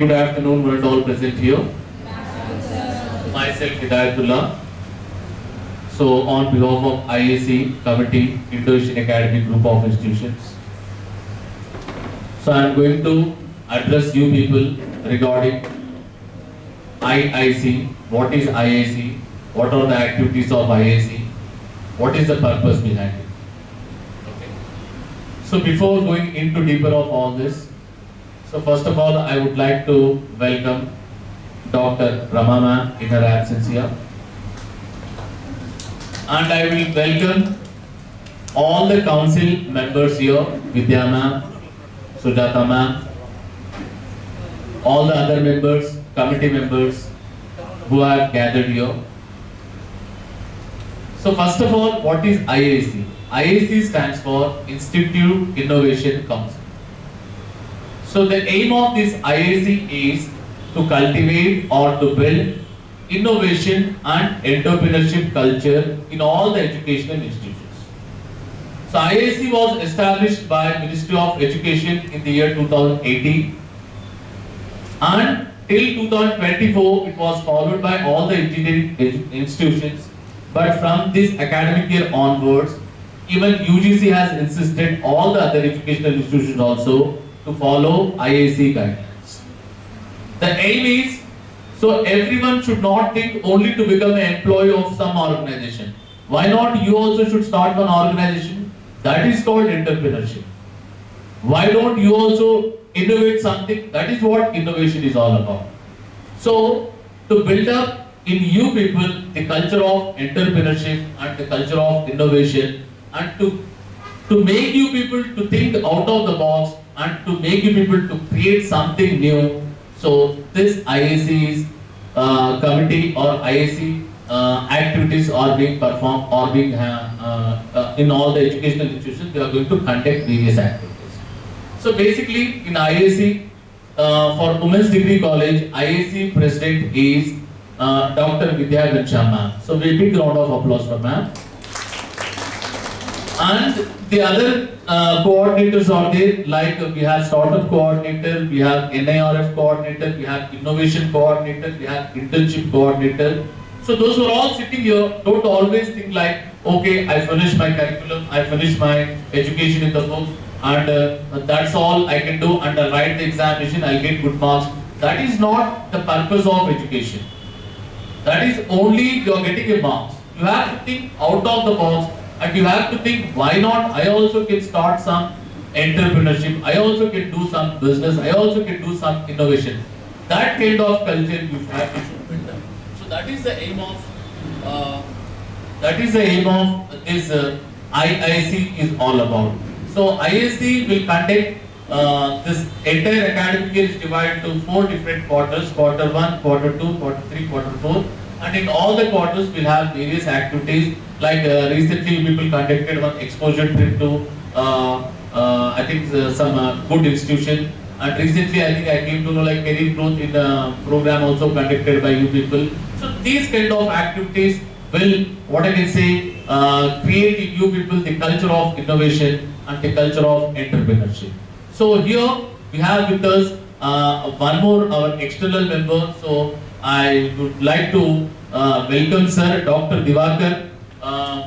Good afternoon, one and all present here. Myself, Hidayatullah. So, on behalf of IIC Committee, Indo Academy Group of Institutions. So, I am going to address you people regarding IIC. What is IIC? What are the activities of IIC? What is the purpose behind it? Okay. So, before going into deeper of all this, so first of all, I would like to welcome Dr. Rama ma'am in her absence here. And I will welcome all the council members here, Vidya ma'am, Sujata ma'am, all the other members, committee members who are gathered here. So first of all, what is IIC? IIC stands for Institute Innovation Council. So the aim of this IIC is to cultivate or to build innovation and entrepreneurship culture in all the educational institutions. So IIC was established by Ministry of Education in the year 2018, and till 2024 it was followed by all the engineering institutions. But from this academic year onwards, even UGC has insisted all the other educational institutions also to follow IIC guidelines. The aim is, so everyone should not think only to become an employee of some organization. Why not you also should start one organization? That is called entrepreneurship. Why don't you also innovate something? That is what innovation is all about. So, to build up in you people the culture of entrepreneurship and the culture of innovation, and to make you people to think out of the box and to make you people to create something new. So this IIC's committee or IIC activities are being performed or being in all the educational institutions. They are going to conduct various activities. So basically in IIC for Women's Degree College, IIC President is Dr. Vidya Ghanshyam ma'am. So we big round of applause for ma'am. And the other coordinators are there, like we have startup coordinator, we have NIRF coordinator, we have innovation coordinator, we have internship coordinator. So those who are all sitting here, don't always think like, okay, I finished my curriculum, I finished my education in the book, and that's all I can do, and I'll write the examination, I'll get good marks. That is not the purpose of education. That is only you are getting a marks. You have to think out of the box. And you have to think, why not? I also can start some entrepreneurship. I also can do some business. I also can do some innovation. That kind of culture you have to build up. So that is the aim of this IIC is all about. So IIC will conduct this entire academic year is divided to 4 different quarters: quarter 1, quarter 2, quarter 3, quarter 4. And in all the quarters, we'll have various activities. Like recently, people conducted one exposure trip to, I think some good institution. And recently, I think I came to know like career growth in the program also conducted by you people. So these kind of activities will, what I can say, create in you people the culture of innovation and the culture of entrepreneurship. So here we have with us one more our external member. So I would like to welcome Sir Dr. Divakar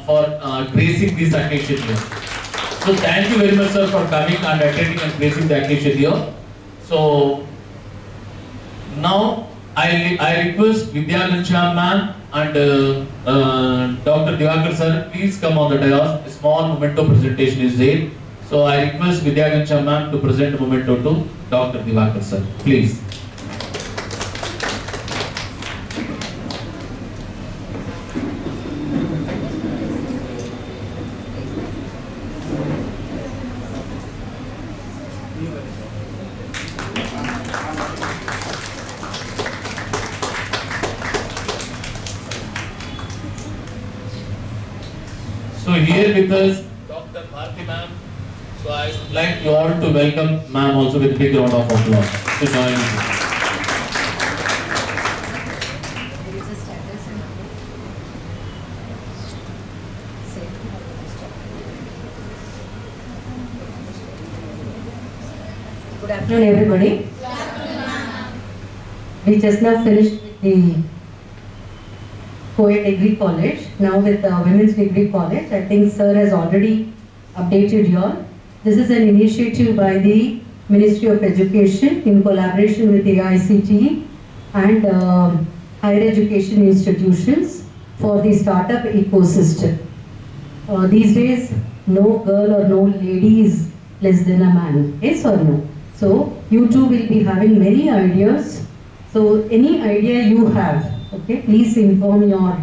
for gracing this occasion here. So thank you very much, sir, for coming and attending and gracing the occasion here. So now I request Vidya Ghanshyam ma'am and Dr. Divakar sir, please come on the dais. A small memento presentation is there. So I request Vidya Ghanshyam ma'am to present a memento to Dr. Divakar sir, please. So here with us, Dr. Bharti ma'am. So I would like you all to welcome ma'am also with a big round of applause to join me. Good afternoon, everybody. We just now finished the co-ed degree college, now with the women's degree college. I think sir has already updated you all. This is an initiative by the Ministry of Education in collaboration with the IIC and higher education institutions for the startup ecosystem. These days, no girl or no lady is less than a man, yes or no? So you too will be having many ideas. So any idea you have, okay, please inform your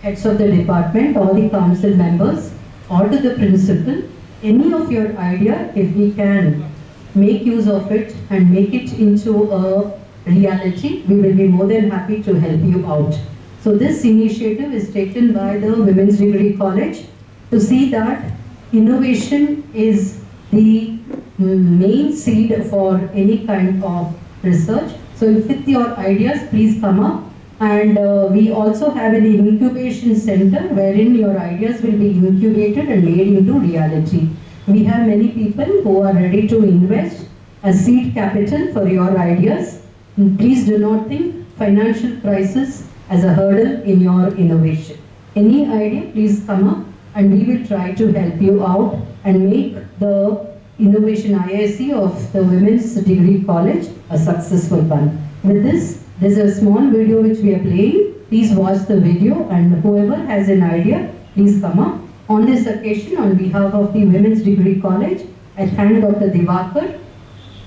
heads of the department or the council members or to the principal. Any of your idea, if we can make use of it and make it into a reality, we will be more than happy to help you out. So this initiative is taken by the Women's Degree College to see that innovation is the main seed for any kind of research. So if with your ideas, please come up. And we also have an incubation center wherein your ideas will be incubated and made into reality. We have many people who are ready to invest as seed capital for your ideas. And please do not think financial crisis as a hurdle in your innovation. Any idea, please come up and we will try to help you out and make the Innovation IIC of the Women's Degree College a successful one. With this, there's a small video which we are playing. Please watch the video and whoever has an idea, please come up. On this occasion, on behalf of the Women's Degree College, I thank Dr. Divakar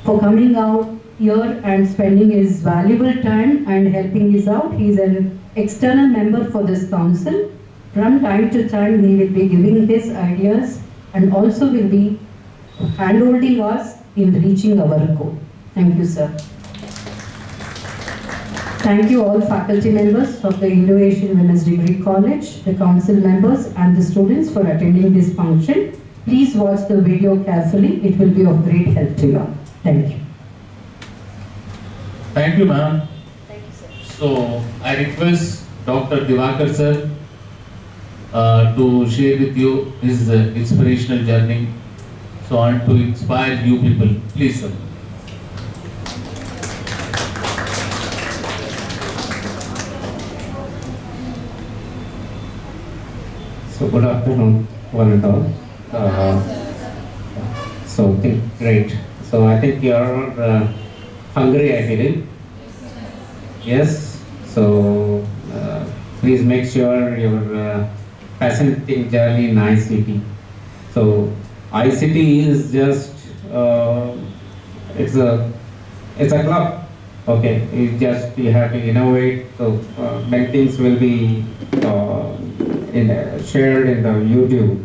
for coming out here and spending his valuable time and helping us out. He is an external member for this council. From time to time, he will be giving his ideas and also will be hand-holding us in reaching our goal. Thank you, sir. Thank you all faculty members of the Indo-Asian Women's Degree College, the council members and the students for attending this function. Please watch the video carefully. It will be of great help to you all. Thank you. Thank you, ma'am. Thank you, sir. So I request Dr. Divakar sir to share with you his inspirational journey, so on to inspire you people. Please, sir. So good afternoon, one and all. Great. So I think you are hungry, I believe. Yes. So please make sure your fascinating journey in ICT. So ICT is just it's a club. Okay, you have to innovate. So many things will be shared in the YouTube.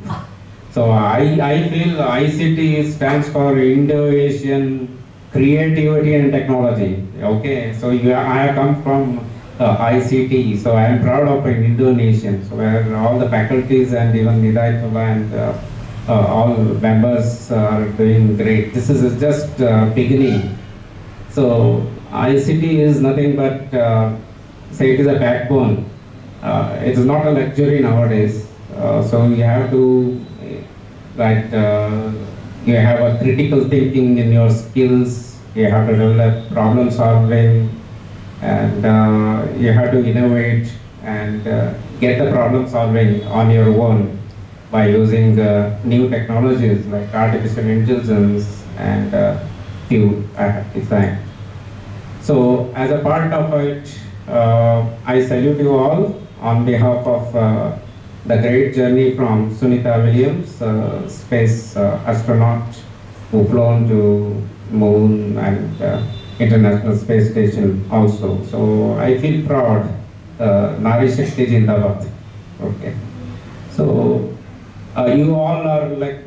So I feel ICT stands for Indo-Asian Creativity and Technology. Okay, so I have come from ICT, so I am proud of an Indonesian. So where all the faculties and even Nidayatullah and all members are doing great. This is just beginning. So ICT is nothing but say it is a backbone. It is not a luxury nowadays. So you have to you have a critical thinking in your skills. You have to develop problem solving, and you have to innovate and get the problem solving on your own by using new technologies like artificial intelligence and few I have designed. So as a part of it, I salute you all on behalf of the great journey from Sunita Williams, space astronaut who flown to moon and International Space Station also. So I feel proud. Nari Shakti Jindabad. Okay. So you all are like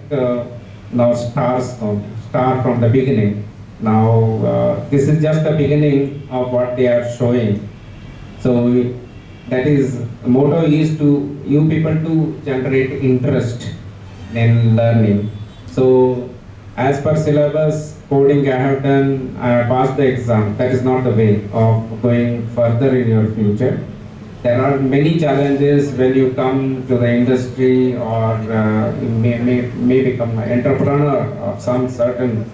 now stars, star from the beginning. Now this is just the beginning of what they are showing. So that is, the motto is to you people to generate interest in learning. So as per syllabus, coding I have done, I have passed the exam. That is not the way of going further in your future. There are many challenges when you come to the industry or may become an entrepreneur of some certain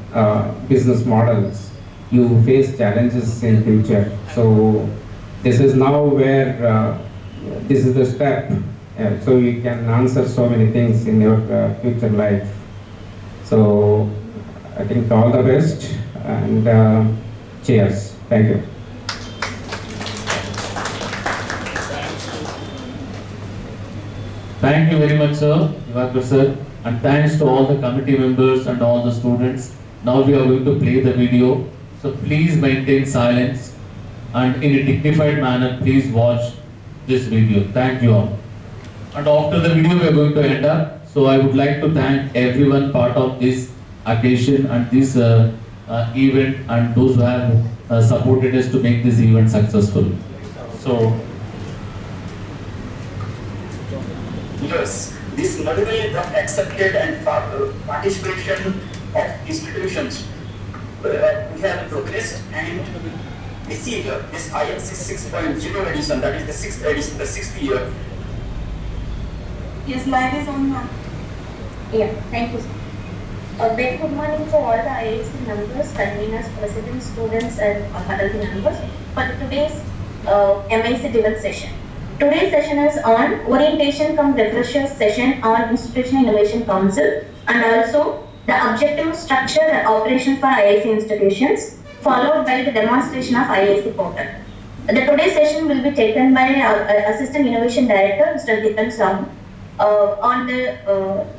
business models. you face challenges in future. So this is now where this is the step, so you can answer so many things in your future life. So I think all the best and cheers. Thank you. Thank you very much, sir, Divakar sir, and thanks to all the committee members and all the students. Now we are going to play the video, so please maintain silence and in a dignified manner, please watch this video. Thank you all. And after the video, we are going to end up. So I would like to thank everyone part of this occasion and this event, and those who have supported us to make this event successful. So. Yes, this model is accepted and participation of institutions. We have progressed, and this year, this IIC 6.0 edition, that is the sixth edition, the sixth year. Yes, live is on now. Yeah, thank you, sir. A very good morning to all the IIC members, conveners, presidents, students, and faculty members for today's MIC driven session. Today's session is on orientation cum refresher session on Institutional Innovation Council and also the objective, structure and operation for IIC institutions, followed by the demonstration of IIC portal. The today's session will be taken by our Assistant Innovation Director, Mr. Deepan Sahu, on the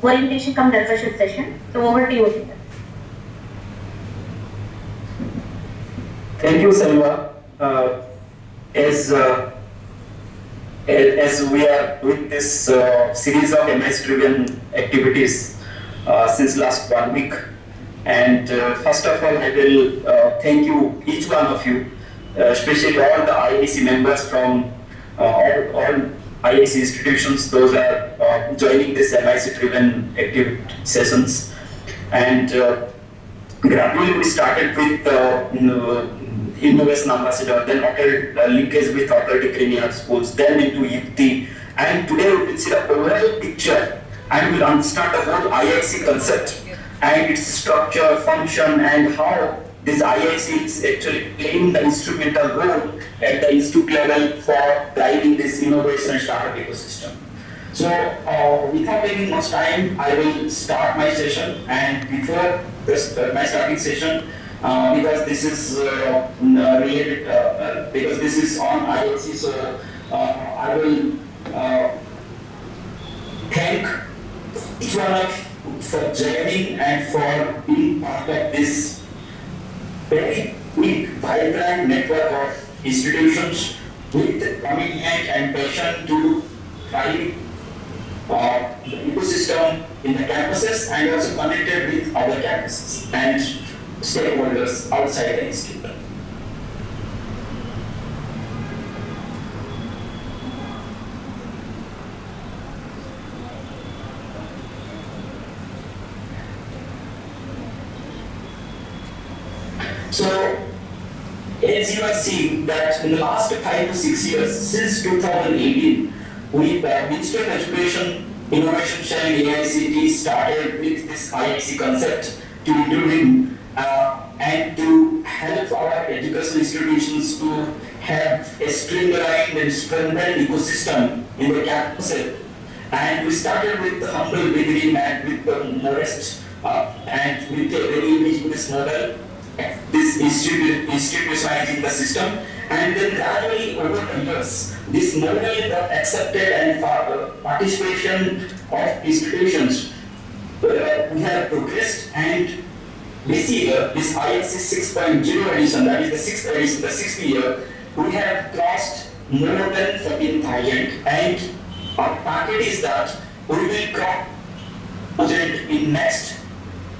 orientation cum refresher session. So over to you, Deepan. Thank you, Selva. As we are doing this series of MS-driven activities since last 1 week, and first of all, I will thank you, each one of you, especially all the IIC members from all IIC institutions, those are joining this MIC-driven activity sessions. And gradually we started with Innovation Ambassador, then hotel linkage with hotel Ukrainian schools, then into IIT, and today we will see the overall picture and we will understand the whole IIC concept and its structure, function, and how this IIC is actually playing the instrumental role at the institute level for driving this innovation and startup ecosystem. So without taking much time, I will start my session, and before my starting session, because this is related, because this is on IIC, so I will thank each one of you for joining and for being part of this very big, vibrant network of institutions with commitment and passion to drive the ecosystem in the campuses and also connected with other campuses and stakeholders outside the institute. So, as you are seeing that in the last 5 to 6 years, since 2018, Ministry of Education, Innovation Shell IICT started with this IIC concept to intervene and to help our educational institutions to have a streamlined and strengthened ecosystem in the campus. And we started with the humble beginning and with the modest and with a very indigenous model, this institutionalizing the system, and then gradually over the years, this model got accepted and participation of institutions we have progressed, and this year, this IIC 6.0 edition, that is the sixth edition, the sixth year, we have crossed more than 14,000, and our target is that we will cross 1,000 in next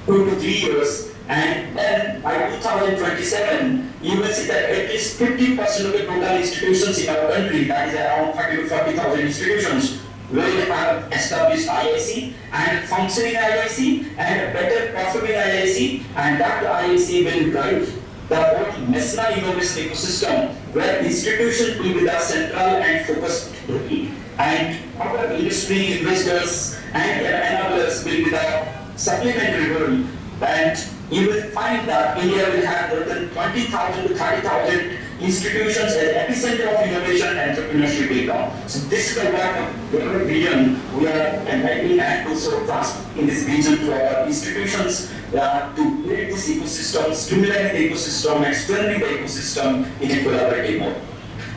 2 to 3 years, and then by 2027, you will see that at least 50% of the total institutions in our country, that is around 30 to 40,000 institutions, will have established IIC and functioning IIC and a better performing IIC, and that IIC will drive the whole national innovation ecosystem where institutions will be the central and focused role, and our industry, investors, and enablers will be the supplementary role, and you will find that India will have more than 20,000 to 30,000 institutions as epicenter of innovation and entrepreneurship data. So this is the work vision we are enlightening and also trust in this vision to our institutions to build this ecosystem, stimulate the ecosystem, and strengthen the ecosystem in a collaborative mode.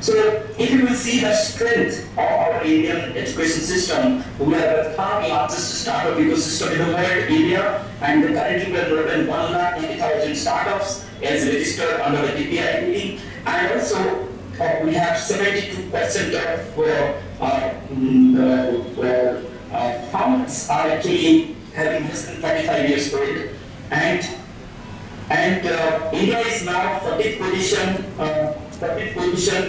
So if you will see the strength of our Indian education system, we are the third largest startup ecosystem in the world, India, and currently we have more than 1,80,000 startups as registered under the TPID, and also we have 72% of founders are actually having less than 25 years old, and India is now 40th position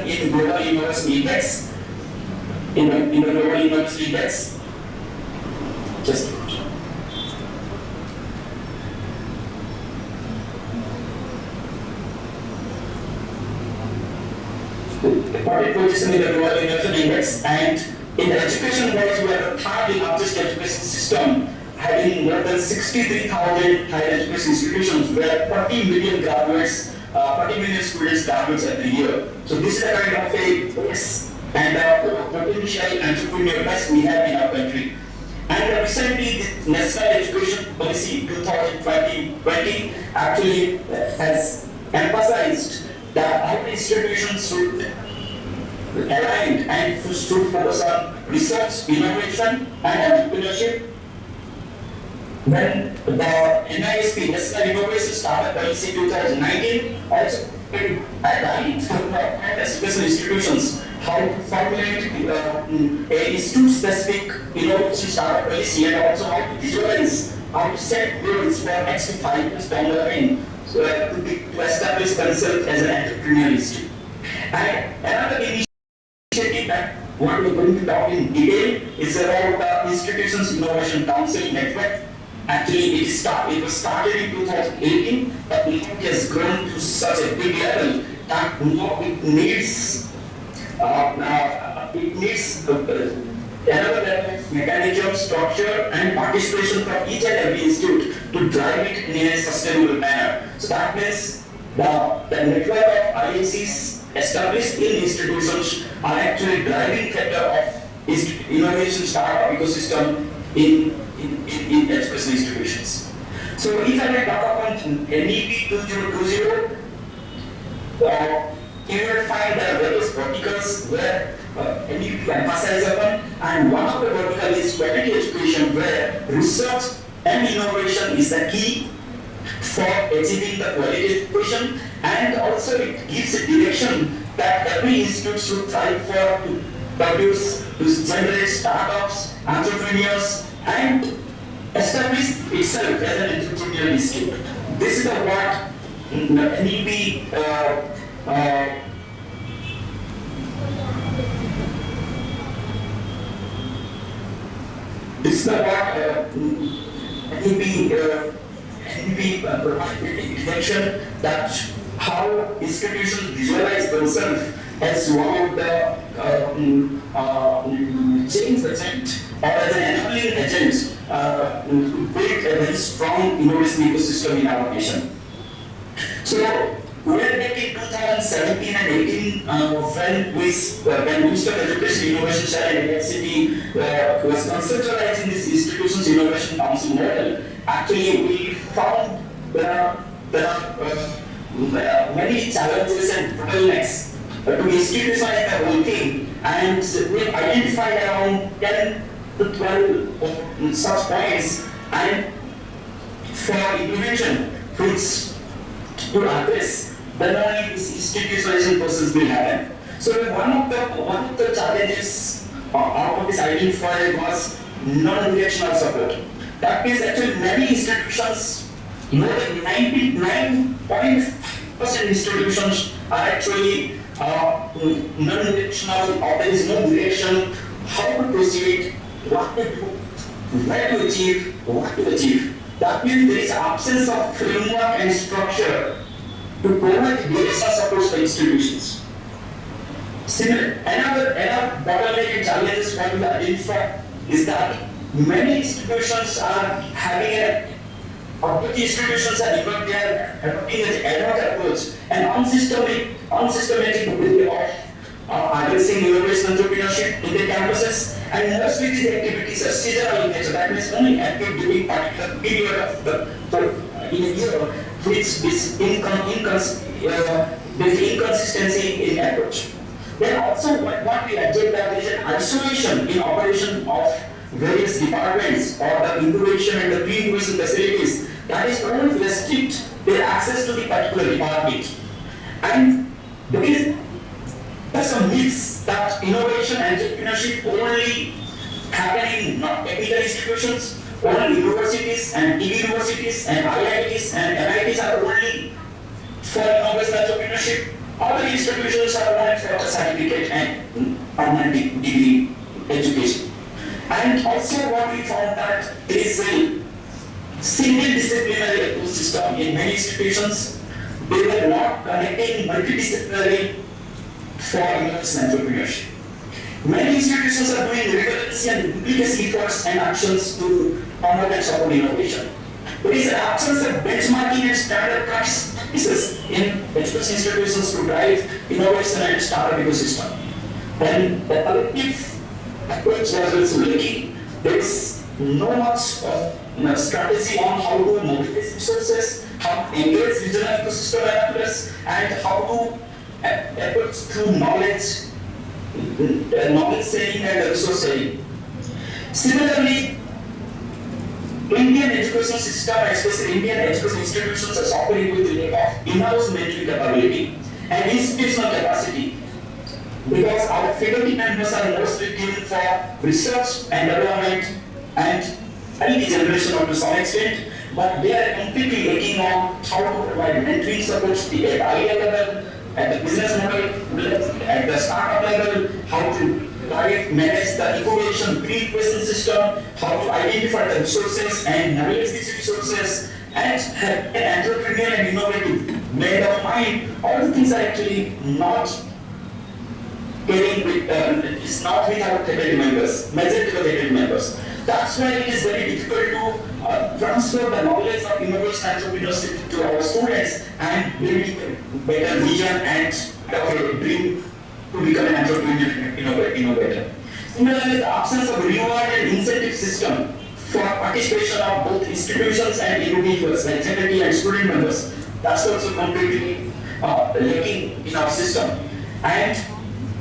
in global university index. In the global university index. Just the 40th position in the global university index, and in the education wise, we are the third largest education system, having more than 63,000 higher education institutions where 40 million graduates, 40 million students graduates every year. So this is the kind of a base and potential entrepreneur base we have in our country. And recently, the National Education Policy 2020 actually has emphasized that our institutions should align and should focus on research, innovation, and entrepreneurship. When the NISP, National Innovation Startup Policy 2019, also aligned educational institutions how to formulate a institute-specific innovation startup policy, and also how to visualize, how to set goals for next 5 years down the line, so to establish themselves as an entrepreneurial institute. And another initiative that what we're going to talk in detail is about the Institutions Innovation Council Network. Actually, it was started in 2018, but it has grown to such a big level that it needs another level of mechanism, structure, and participation from each and every institute to drive it in a sustainable manner. So that means the network of IICs established in institutions are actually driving factor of innovation startup ecosystem in educational institutions. So if I may talk about NEP 2020, you will find the various verticals where NEP emphasizes upon, and one of the verticals is quality education, where research and innovation is the key for achieving the quality education, and also it gives a direction that every institute should try for to produce, to generate startups, entrepreneurs, and establish itself as an entrepreneurial institute. This is the what NEP this is the what NEP provided direction that how institutions visualize themselves as one of the change agent or as an enabling agent to build a very strong innovation ecosystem in our nation. So, when back in 2017 and 18, when Minister of Education, Innovation, Share and IICT was conceptualizing this institutions innovation council model, actually we found there are many challenges and bottlenecks to institutionalize the whole thing, and we identified around 10 to 12 such points and for implementation which to address, then only this institutionalization process will happen. So one of the challenges out of this identified was non-directional support. That means actually many institutions, more than 99.5% institutions are actually non-directional, or there is no direction how to proceed, what to do, where to achieve, what to achieve. That means there is absence of framework and structure to provide directional support for institutions. Similar, another bottleneck and challenges what we identify is that many institutions are having a Both institutions are even they are adopting an ad hoc approach and unsystematic way of addressing innovation entrepreneurship in their campuses. And mostly these activities are seasonal in nature. That means only active during particular period of in a year, which is there is inconsistency in approach. Then also what we observe that there is an isolation in operation of various departments or the incubation and the pre-incubation facilities that is only restrict their access to the particular department. And there's some myths that innovation and entrepreneurship only happen in not technical institutions, only universities and universities and IITs and NITs are only for innovation and entrepreneurship. Other institutions are only for the certificate and permanent degree education. And also what we found that there is a single disciplinary ecosystem in many institutions. They were not connecting multidisciplinary for innovation and entrepreneurship. Many institutions are doing redundancy and duplicacy efforts and actions to promote and support innovation. There is an absence of benchmarking and standard practices in education institutions to drive innovation and startup ecosystem. Then the collective approach was also lacking. There is no much strategy on how to mobilize resources, how to engage regional ecosystem developers, and how to approach through knowledge sharing and resource sharing. Similarly, Indian education system, especially Indian education institutions, are suffering with the lack of in-house mentoring capability and institutional capacity, because our faculty members are mostly given for research and development and early generation to some extent, but they are completely lacking on how to provide mentoring support at the higher level, at the business model, at the startup level, how to manage the incubation pre-incubation system, how to identify the resources and navigate these resources, and have an entrepreneurial and innovative made of mind. All the things are actually not getting with, it's not with our faculty members, majority of faculty members. That's why it is very difficult to transfer the knowledge of innovation and entrepreneurship to our students and build better vision and dream to become an entrepreneur innovator. Similarly, the absence of reward and incentive system for participation of both institutions and individuals like faculty and student members, that's also completely lacking in our system. And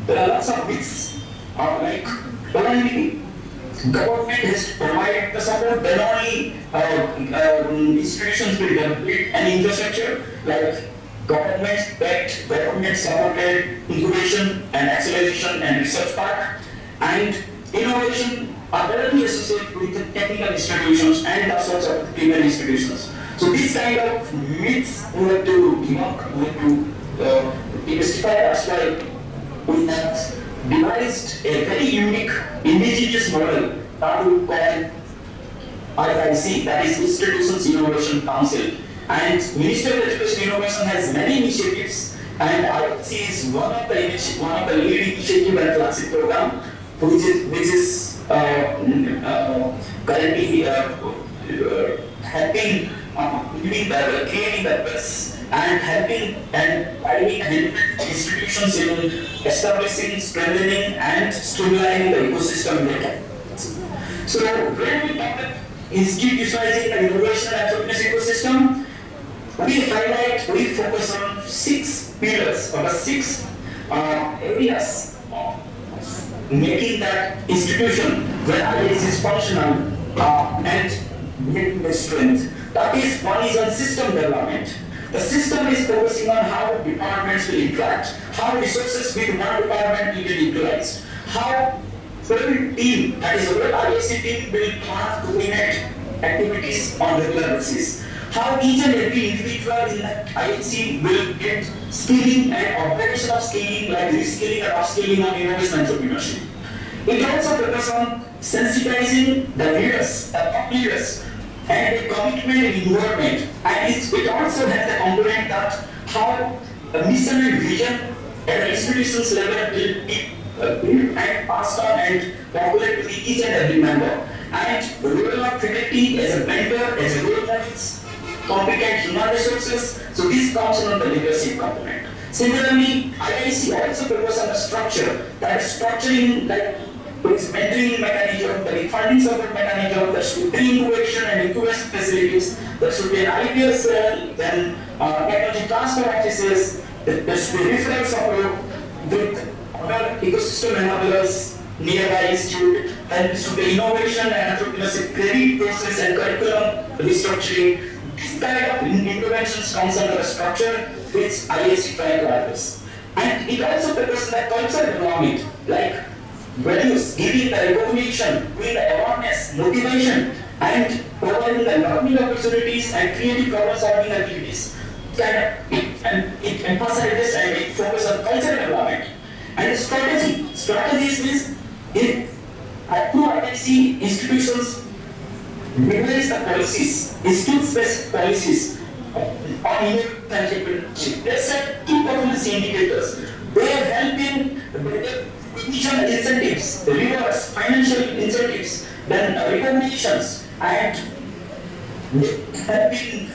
there are lots of myths like only government has to provide the support, then only institutions will build an infrastructure like government-backed, government-supported incubation and acceleration and research park, and innovation are directly associated with the technical institutions and the sorts of premier institutions. So these kind of myths we have to debunk, we have to demystify. That's why we have devised a very unique indigenous model that we call IIC, that is Institutions Innovation Council. And Ministry of Education Innovation has many initiatives, and IIC is one of the leading initiative and flagship program, which is currently helping creating the best and helping and guiding institutions in establishing, strengthening, and streamlining the ecosystem data. So when we talk about institutionalizing the innovation and entrepreneurship ecosystem, we focus on 6 pillars or the 6 areas of making that institution where IIC is functional and making the strength. That is, one is on system development. The system is focusing on how departments will interact, how resources with one department will be utilized, how every team, that is, our IIC team will plan to coordinate activities on regular basis. How each and every individual in the IIC will get skilling and operation of skilling, like reskilling and upskilling on innovation and entrepreneurship. It also focuses on sensitizing the leaders, the top leaders, and a commitment and involvement. And it also has the component that how the mission and vision at the institutions level will be built and passed on and populated to each and every member. And the role of faculty as a mentor, as a role models, competent human resources. So this comes under the leadership component. Similarly, IIC also provides a structure that is structuring, like with mentoring mechanism, the funding support mechanism, there should be incubation and incubation facilities, there should be an IPS cell, then technology transfer offices, there should be referral support with other ecosystem enablers nearby institute, and there should be innovation and entrepreneurship credit process and curriculum restructuring. This kind of interventions comes under a structure which IIC tries to address. And it also focuses on the cultural development, like values, giving the recognition, doing the awareness, motivation, and providing the learning opportunities and creative problem solving activities. It emphasizes and it focuses on cultural development. And strategy. Strategies means through IIC institutions devise the policies, institute-specific policies on entrepreneurship. They set key performance indicators. They help in provision incentives, rewards, financial incentives, then recognitions, and help in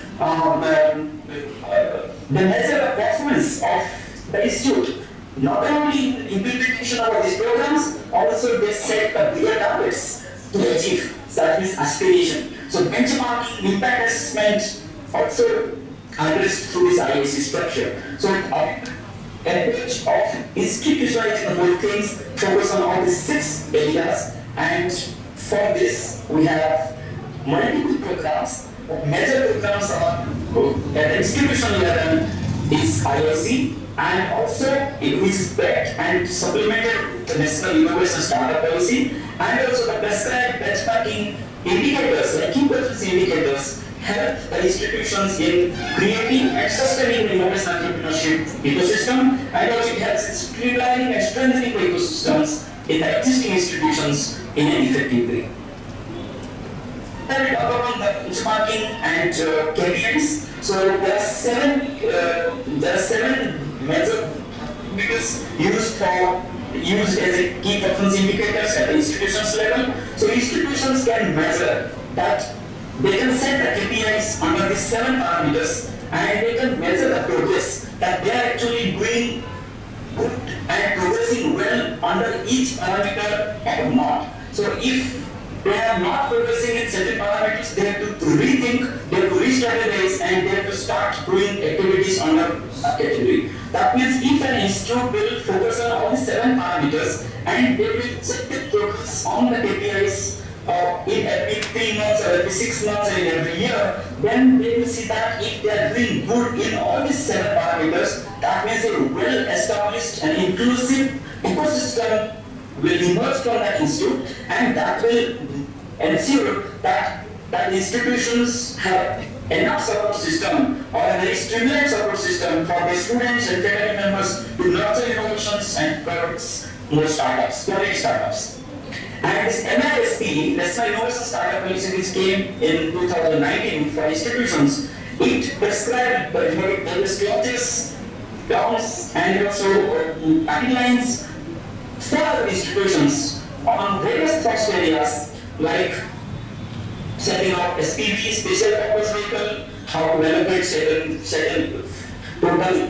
the measure of performance of the institute. Not only in implementation of these programs, also they set the bigger targets to achieve. So that means aspiration. So benchmarking, impact assessment also addressed through this IIC structure. So approach of institutionalizing the whole things focus on all these 6 areas, and for this we have multiple programs. Major programs are at the institutional level is IIC, and also which is backed and supplemented with the National Innovation Startup Policy, and also the prescribed benchmarking indicators, like key performance indicators, help the institutions in creating and sustaining the innovation entrepreneurship ecosystem, and also it helps in streamlining and strengthening the ecosystems in the existing institutions in an effective way. Then we talk about the benchmarking and KPIs. So there are 7 major indicators used as a key performance indicators at the institutions level. So institutions can measure that they can set the KPIs under these 7 parameters, and they can measure the progress that they are actually doing good and progressing well under each parameter or not. So if they are not progressing in certain parameters, they have to rethink, they have to re-strategize, and they have to start doing activities under a category. That means if an institute will focus on all the 7 parameters and they will check the progress on the KPIs in every 3 months or every 6 months or in every year, then they will see that if they are doing good in all these 7 parameters, that means a well-established and inclusive ecosystem will emerge from that institute, and that will ensure that institutions have enough support system or a very streamlined support system for the students and faculty members to nurture innovations and products, more startups, quality startups. And this MISP, National Innovation Startup Policy, which came in 2019 for institutions, it prescribed various clauses, terms, and also guidelines for institutions on various thrust areas like setting up SPV, special purpose vehicle, how to allocate certain total